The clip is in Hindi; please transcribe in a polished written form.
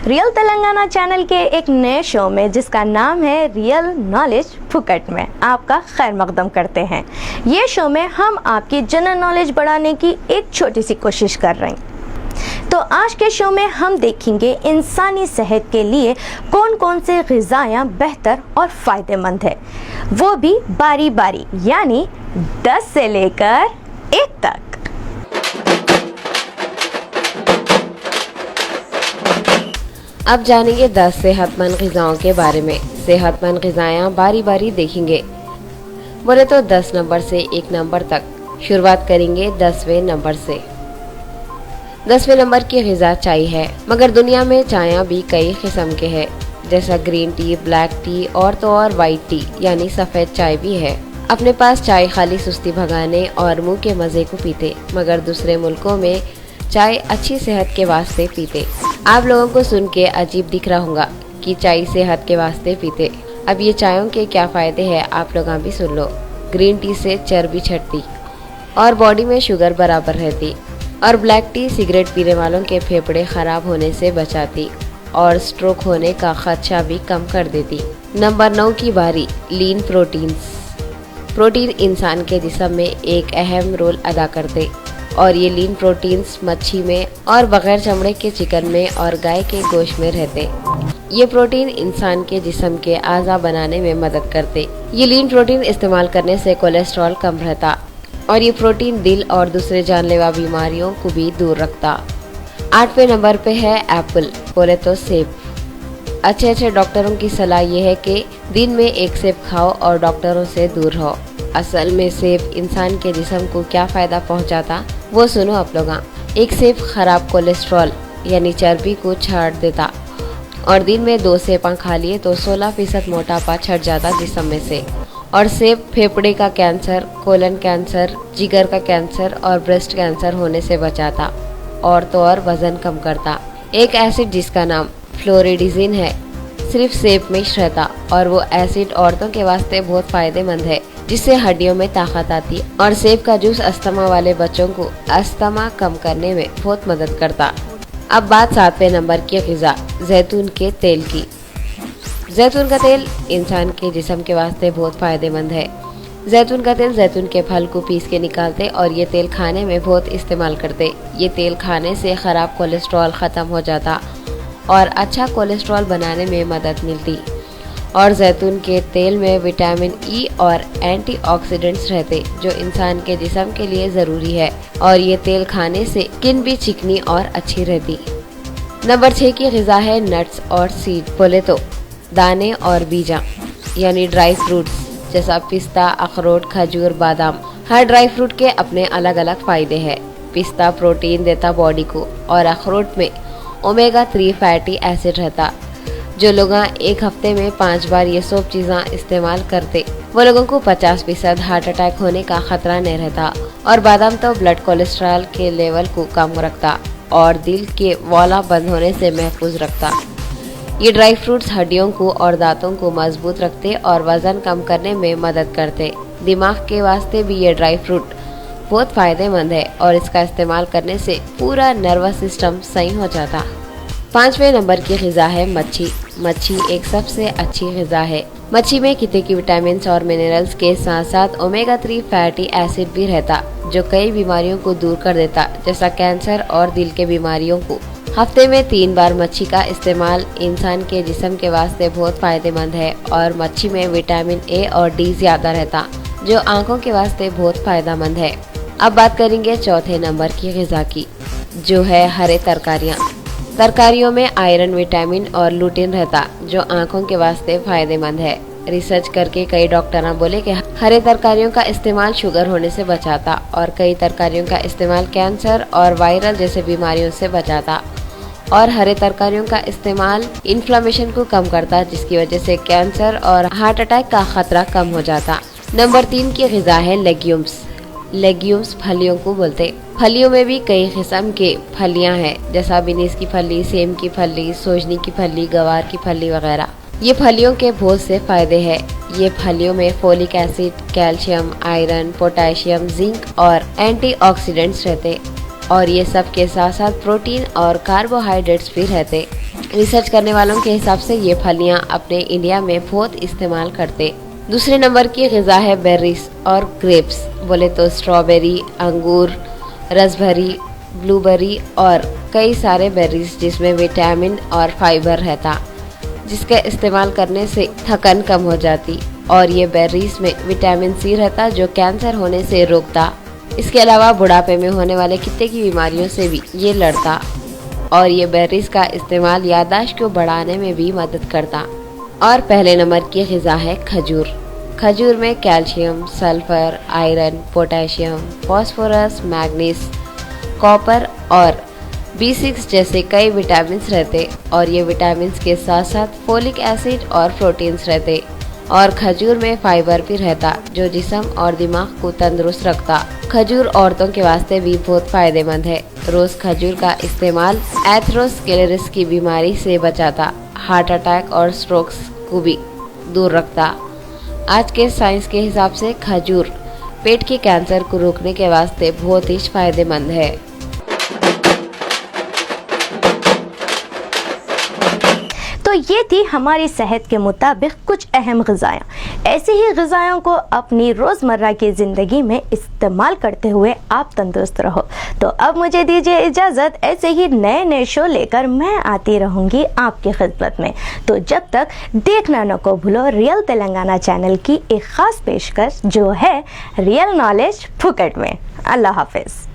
रियल तेलंगाना चैनल के एक नए शो में जिसका नाम है रियल नॉलेज फुकट में आपका खैर मकदम करते हैं। ये शो में हम आपकी जनरल नॉलेज बढ़ाने की एक छोटी सी कोशिश कर रहे हैं। तो आज के शो में हम देखेंगे इंसानी सेहत के लिए कौन कौन से ग़िज़ायाँ बेहतर और फ़ायदेमंद है, वो भी बारी बारी, यानी 10 से लेकर 1 तक। अब जानेंगे 10 सेहतमंद ग़िज़ाओं के बारे में। सेहतमंद ग़िज़ायाँ बारी बारी देखेंगे। बोले तो 10 नंबर से 1 नंबर तक। शुरुआत करेंगे 10वें नंबर से। 10वें नंबर की ग़िज़ा चाय है, मगर दुनिया में चायाँ भी कई किस्म के हैं, जैसा ग्रीन टी, ब्लैक टी और तो और वाइट टी यानी सफ़ेद चाय भी है। अपने पास चाय खाली सुस्ती भगाने और मुंह के मज़े को पीते, मगर दूसरे मुल्कों में चाय अच्छी सेहत के वास्ते पीते। आप लोगों को सुन के अजीब दिख रहा होगा कि चाय सेहत के वास्ते पीते। अब ये चायों के क्या फ़ायदे हैं आप लोग भी सुन लो। ग्रीन टी से चर्बी छटती और बॉडी में शुगर बराबर रहती, और ब्लैक टी सिगरेट पीने वालों के फेफड़े ख़राब होने से बचाती और स्ट्रोक होने का खदशा भी कम कर देती। नंबर 9 की बारी। लीन प्रोटीन्स। प्रोटीन इंसान के जिस्म में एक अहम रोल अदा करते, और ये लीन प्रोटीन्स मच्छी में और बगैर चमड़े के चिकन में और गाय के गोश्त में रहते। ये प्रोटीन इंसान के जिस्म के आज़ा बनाने में मदद करते। ये लीन प्रोटीन इस्तेमाल करने से कोलेस्ट्रॉल कम रहता, और ये प्रोटीन दिल और दूसरे जानलेवा बीमारियों को भी दूर रखता। 8वें नंबर पे है एप्पल, बोले तो सेब। अच्छे डॉक्टरों की सलाह ये है कि दिन में 1 सेब खाओ और डॉक्टरों से दूर रहो। असल में सेब इंसान के जिस्म को क्या फ़ायदा पहुंचाता वो सुनो आप लोग। एक सेब खराब कोलेस्ट्रॉल यानी चर्बी को छाड़ देता, और दिन में 2 सेब खा लिए तो 16% मोटापा छट जाता जिस्म में से। और सेब फेफड़े का कैंसर, कोलन कैंसर, जिगर का कैंसर और ब्रेस्ट कैंसर होने से बचाता, और तो और वज़न कम करता। एक एसिड जिसका नाम फ्लोरिडिजिन है सिर्फ सेब में ही रहता, और वो एसिड औरतों के वास्ते बहुत फ़ायदेमंद है, जिससे हड्डियों में ताकत आती। और सेब का जूस अस्थमा वाले बच्चों को अस्थमा कम करने में बहुत मदद करता। अब बात 7वें नंबर की ग़िज़ा जैतून के तेल की। जैतून का तेल इंसान के जिस्म के वास्ते बहुत फ़ायदेमंद है। जैतून का तेल जैतून के फल को पीस के निकालते, और ये तेल खाने में बहुत इस्तेमाल करते। ये तेल खाने से ख़राब कोलेस्ट्रॉल ख़त्म हो जाता और अच्छा कोलेस्ट्रॉल बनाने में मदद मिलती। और जैतून के तेल में विटामिन ई और एंटीऑक्सीडेंट्स रहते, जो इंसान के जिस्म के लिए ज़रूरी है, और ये तेल खाने से स्किन भी चिकनी और अच्छी रहती। नंबर 6 की ग़िज़ा है नट्स और सीड, बोले तो दाने और बीजा यानी ड्राई फ्रूट्स, जैसा पिस्ता, अखरोट, खजूर, बादाम। हर ड्राई फ्रूट के अपने अलग अलग फ़ायदे हैं। पिस्ता प्रोटीन देता बॉडी को, और अखरोट में ओमेगा 3 फैटी एसिड रहता। जो लोग 1 हफ्ते में 5 बार ये सब चीज़ें इस्तेमाल करते, वो लोगों को 50% हार्ट अटैक होने का खतरा नहीं रहता। और बादाम तो ब्लड कोलेस्ट्रॉल के लेवल को कम रखता और दिल के वाला बंद होने से महफूज रखता। ये ड्राई फ्रूट्स हड्डियों को और दांतों को मजबूत रखते और वज़न कम करने में मदद करते। दिमाग के वास्ते भी ये ड्राई फ्रूट बहुत फ़ायदेमंद है, और इसका इस्तेमाल करने से पूरा नर्वस सिस्टम सही हो जाता। 5वें नंबर की ग़िज़ा है मच्छी। मच्छी एक सबसे अच्छी ग़िज़ा है। मच्छी में कितने की विटामिन और मिनरल्स के साथ साथ ओमेगा 3 फैटी एसिड भी रहता, जो कई बीमारियों को दूर कर देता, जैसा कैंसर और दिल के बीमारियों को। हफ्ते में 3 बार मच्छी का इस्तेमाल इंसान के जिस्म के वास्ते बहुत फ़ायदेमंद है, और मच्छी में विटामिन ए और डी ज़्यादा रहता, जो आँखों के वास्ते बहुत फ़ायदेमंद है। अब बात करेंगे 4थे नंबर की ग़िज़ा की, जो है हरे तरकारियाँ। तरकारियों में आयरन, विटामिन और लूटिन रहता, जो आँखों के वास्ते फ़ायदेमंद है। रिसर्च करके कई डॉक्टर बोले कि हरे तरकारियों का इस्तेमाल शुगर होने से बचाता, और कई तरकारियों का इस्तेमाल कैंसर और वायरल जैसे बीमारियों से बचाता। और हरे तरकारियों का इस्तेमाल इन्फ्लेमेशन को कम करता, जिसकी वजह से कैंसर और हार्ट अटैक का खतरा कम हो जाता। नंबर 3 की ग़िज़ा है लेग्यूम्स। लेग्यूम्स फलियों को बोलते। फलियों में भी कई किस्म के फलियां हैं, जैसा बीन्स की फली, सेम की फली, सोजनी की फली, गवार की फली वगैरह। ये फलियों के बहुत से फायदे हैं। ये फलियों में folic acid, calcium, iron, potassium, zinc और एंटीऑक्सीडेंट्स रहते, और ये सब के साथ साथ प्रोटीन और कार्बोहाइड्रेट्स भी रहते। रिसर्च करने वालों के हिसाब से ये फलियां अपने इंडिया में बहुत इस्तेमाल करते। दूसरे नंबर की ग़िज़ा है बेरीज और ग्रेप्स। बोले तो स्ट्रॉबेरी, अंगूर, रसभरी, ब्लूबेरी और कई सारे बेरीज जिसमें विटामिन और फाइबर रहता, जिसके इस्तेमाल करने से थकन कम हो जाती। और ये बेरीज में विटामिन सी रहता जो कैंसर होने से रोकता। इसके अलावा बुढ़ापे में होने वाले कितने की बीमारियों से भी ये लड़ता। और ये बेरीज का इस्तेमाल याददाश्त को बढ़ाने में भी मदद करता। और पहले नंबर की ग़िज़ा है खजूर। खजूर में calcium, sulphur, iron, potassium, phosphorus, manganese, copper और B6 जैसे कई विटामिन रहते। और ये विटामिन के साथ साथ फोलिक एसिड और प्रोटीन्स रहते। और खजूर में फाइबर भी रहता जो जिस्म और दिमाग को तंदुरुस्त रखता। खजूर औरतों के वास्ते भी बहुत फायदेमंद है। रोज खजूर का इस्तेमाल एथेरोस्क्लेरोसिस की बीमारी से बचाता, हार्ट अटैक और स्ट्रोक्स को भी दूर रखता। आज के साइंस के हिसाब से खजूर पेट के कैंसर को रोकने के वास्ते बहुत ही फायदेमंद है। तो ये थी हमारी सेहत के मुताबिक कुछ अहम ग़िज़ाएँ। ऐसी ही ग़िज़ाओं को अपनी रोज़मर्रा की ज़िंदगी में इस्तेमाल करते हुए आप तंदुरुस्त रहो। तो अब मुझे दीजिए इजाज़त, ऐसे ही नए नए शो लेकर मैं आती रहूँगी आपकी खिदमत में। तो जब तक देखना न को भूलो रियल तेलंगाना चैनल की एक ख़ास पेशकश जो है रियल नॉलेज फुकट में। अल्लाह हाफ़िज़।